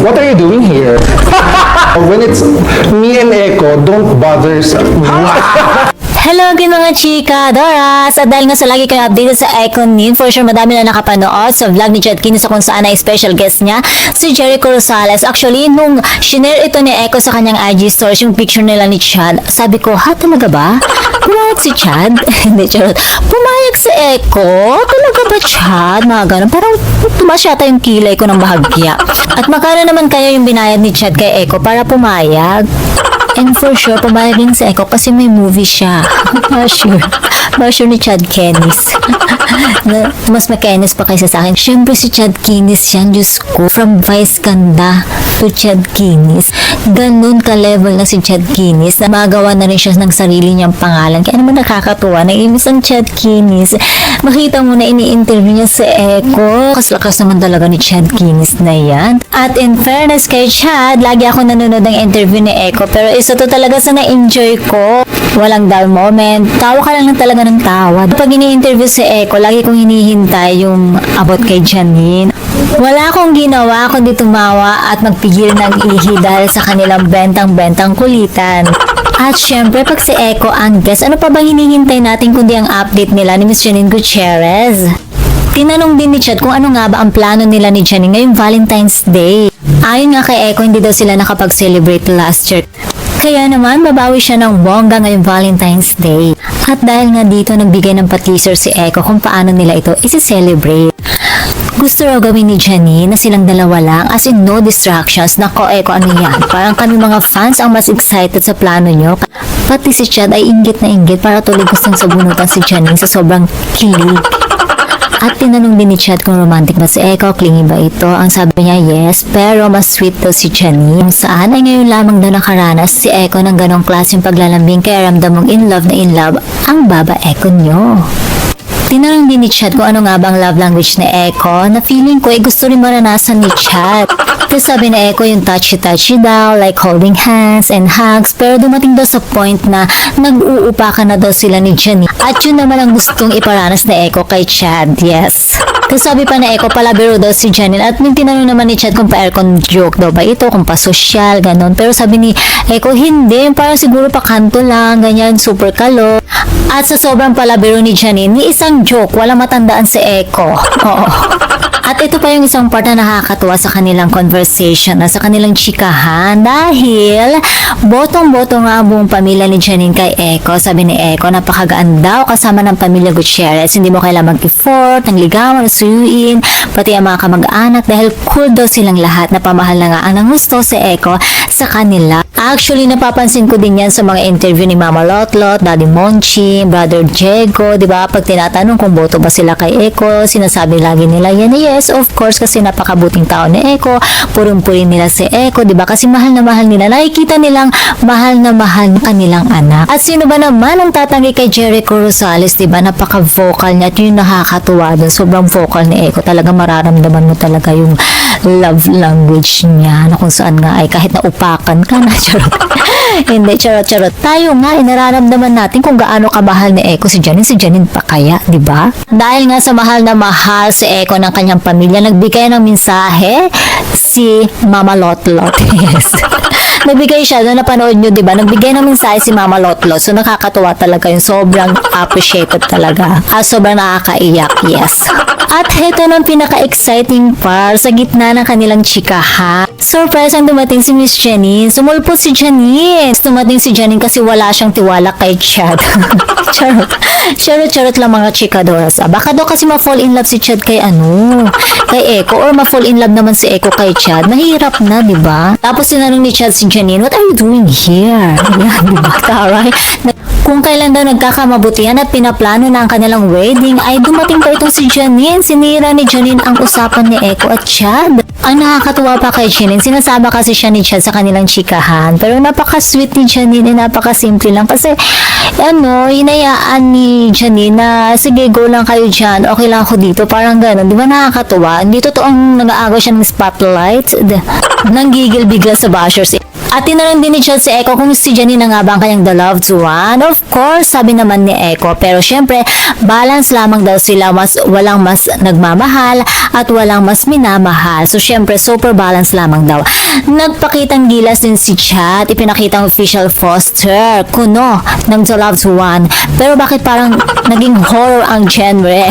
What are you doing here? When it's me and Echo, don't bother sa... Hello again mga chika, Doras! At dahil nga sa lagi kayo updated sa Iconin, for sure madami na nakapanood sa vlog ni Chad Kinis kung saan ay special guest niya, si Jericho Rosales. Actually, nung shinare ito ni Echo sa kanyang IG stories, yung picture nila ni Chad, sabi ko, ha, talaga ba? Pumayag si Chad? Hindi, charot. Pumayag si Echo? Talaga ba, Chad? Mga ganun. Parang tumas yata yung kilay ko ng bahagya. At magkano naman kaya yung binayad ni Chad kay Echo para pumayag? And for sure, pumayag din si Echo kasi may movie siya. Sure ni Chad Kinis. Mas na-Kinis pa kaysa sa akin. Siyempre si Chad Kinis yan, Diyos ko. From Vice Ganda to Chad Kinis. Ganun ka-level na si Chad Kinis na magawa na rin siya ng sarili niyang pangalan. Kaya naman nakakatuwa. Naiimis ang Chad Kinis. Makita mo na ini-interview niya si Echo. Lakas naman talaga ni Chad Kinis na yan. At in fairness kay Chad, lagi ako nanonood ng interview ni Echo. Pero isa to talaga sa na-enjoy ko. Walang dull moment. Tawa ka lang talaga ng tawa. Pag ini-interview si Echo, lagi kong hinihintay yung about kay Janine. Wala akong ginawa kundi tumawa at magpigil ng ihi dahil sa kanilang bentang-bentang kulitan. At syempre, pag si Echo ang guest, ano pa ba hinihintay natin kundi ang update nila ni Miss Janine Gutierrez? Tinanong din ni Chad kung ano nga ba ang plano nila ni Janine ngayong Valentine's Day. Ayon nga kay Echo, hindi daw sila nakapag-celebrate last year. Kaya naman, babawi siya ng bongga ngayong Valentine's Day. At dahil nga dito, nagbigay ng pa-teaser si Echo kung paano nila ito isi-celebrate. Gusto raw gawin ni Janine na silang dalawa lang, as in no distractions. Nako, Echo, ano yan? Parang kami mga fans ang mas excited sa plano nyo. Pati si Chad ay inggit na inggit para tuloy gustong sabunutan si Janine sa sobrang kilig. At tinanong din ni Chad kung romantic ba si Echo, clingy ba ito? Ang sabi niya, yes, pero mas sweet daw si Janine. Kung saan ay ngayon lamang daw nakaranas si Echo ng ganong klaseng paglalambing kaya ramdam mong in love ang baba Echo nyo. Tinanong din ni Chad kung ano nga bang love language ni Echo na feeling ko ay gusto rin maranasan ni Chad. Tapos sabi na Echo yung touchy-touchy daw, like holding hands and hugs, pero dumating daw sa point na nag-uupakan na daw sila ni Janine. At yun naman ang gustong iparanas ni Echo kay Chad, yes. Tapos sabi pa na Echo, palabiro daw si Janine. At yung tinanong naman ni Chad kung pa-aircon joke daw ba ito, kung pa-social, ganon. Pero sabi ni Echo, hindi, parang siguro pa kanto lang, ganyan, super kalo. At sa sobrang palabiro ni Janine, ni isang joke, wala matandaan si Echo. Oo. At ito pa yung isang part na nakakatuwa sa kanilang conversation na sa kanilang chikahan dahil botong-boto nga ang buong pamilya ni Janine kay Echo. Sabi ni Echo, napakagaan daw kasama ng pamilya Gutierrez. Hindi mo kailangan mag-effort, ng ligawan, suyuin, pati ang mga kamag-anak dahil cool daw silang lahat na pamahal na nga ang nangusto si Echo sa kanila. Actually, napapansin ko din yan sa mga interview ni Mama Lotlot, Daddy Monchi, Brother Diego, di ba? Pag tinatanong kung boto ba sila kay Echo, sinasabi lagi nila yan, yes, of course, kasi napakabuting tao ni Echo, puring-purin nila si Echo, di ba? Kasi mahal na mahal nila. Nakikita nilang mahal na mahal ng kanilang anak. At sino ba naman ang tatanggi kay Jericho Rosales, di ba? Napaka-vocal niya at yun nakakatuwa dun. Sobrang vocal ni Echo. Talaga mararamdaman mo talaga yung love language niya na kung saan nga ay kahit na upakan ka na, charot. Hindi, charot. Tayo nga, nararamdaman natin kung gaano kamahal ni Echo si Janine pa kaya, di ba? Dahil nga sa mahal na mahal si Echo ng kanyang pamilya, nagbigay ng mensahe si Mama Lotlot. Yes. Nagbigay siya, doon napanood nyo, di ba? Nagbigay ng mensahe si Mama Lotlot. So, nakakatuwa talaga yung sobrang appreciated talaga. Sobrang nakakaiyak, yes. At heto ng pinaka-exciting part sa gitna ng kanilang chikahan. Surprise ang dumating si Miss Janine. Sumulpot si Janine. Dumating si Janine kasi wala siyang tiwala kay Chad. Charot lang mga chikadoras. Baka daw kasi ma-fall in love si Chad kay kay Echo, or ma-fall in love naman si Echo kay Chad. Mahirap na, di ba? Tapos sinanong ni Chad si Janine, what are you doing here? Yan, di ba? Taray. Kung kailan daw nagkakamabutihan at pinaplano na ang kanilang wedding, ay dumating pa itong si Janine. Sinira ni Janine ang usapan ni Echo at Chad. Ang nakakatuwa pa kay Janine, sinasama kasi siya ni Chad sa kanilang chikahan. Pero napaka-sweet ni Janine, napaka-simple lang. Kasi, hinayaan ni Janine na, sige, go lang kayo dyan, okay lang ako dito. Parang gano'n, di ba nakakatuwa? Hindi totoong nag-aagaw siya ng spotlight. Nanggigil bigla sa bashers. At tinanong din ni Chad si Echo kung si Janine na nga ba ang kanyang the loved one. Of course, sabi naman ni Echo. Pero syempre, balance lamang daw sila. Walang mas nagmamahal at walang mas minamahal. So syempre, super balance lamang daw. Nagpakitang gilas din si Chad. Ipinakita ang official poster kuno ng the loved one. Pero bakit parang naging horror ang genre?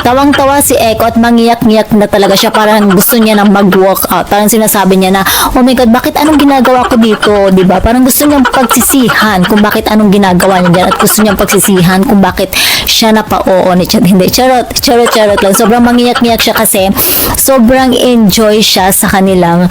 Tawang-tawa si Echo at mangiyak-ngiyak na talaga siya. Parang gusto niya na mag-walk out. Parang sinasabi niya na, oh my God, bakit anong ginagawa ko dito? Diba? Parang gusto niyang pagsisihan kung bakit anong ginagawa niya dyan. At gusto niyang pagsisihan kung bakit siya na pa-oo ni Chad. Hindi, charot lang. Sobrang mangiyak-ngiyak siya kasi sobrang enjoy siya sa kanilang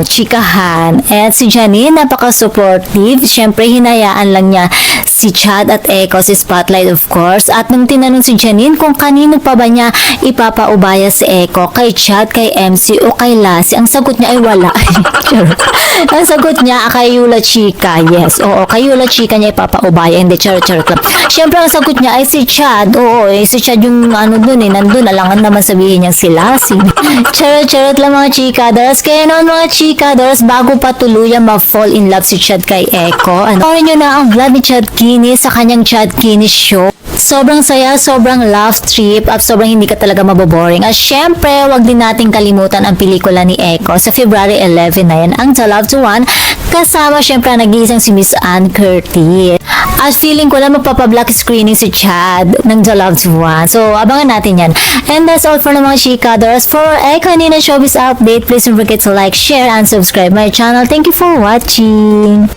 chikahan. And si Janine, napaka-supportive. Siyempre, hinayaan lang niya si Chad at Echo, si Spotlight of course. At nung tinanong si Janine kung kanino pa ba niya ipapaubaya si Echo, kay Chad, kay MC o kay Lassie, ang sagot niya ay wala. Ang sagot niya kay Yula Chika. Yes, oo, kay Yula Chika niya ipapaubaya. Hindi, charot lang. Siyempre, ang sagot niya ay si Chad. Oo, si Chad yung nandun. Alangan naman sabihin niya si Lassie. Charot lang mga chikadoras. Kaya noon mga chikadoras, bago pa tuluyang ma-fall in love si Chad kay Echo, panoorin niyo na ang vlog ni Chad Kinney sa kanyang Chad Kinney Show. Sobrang saya, sobrang laugh trip, at sobrang hindi ka talaga maboboring. At syempre, wag din nating kalimutan ang pelikula ni Echo sa February 11 na yan, ang The Loved One, kasama syempre ang nag-iisang si Miss Ann Curtis. At feeling ko lang magpapablock screening si Chad ng The Loved One. So, abangan natin yan. And that's all for the mga chikadoras. For Echo Nina Showbiz Update, please don't forget to like, share, and subscribe my channel. Thank you for watching.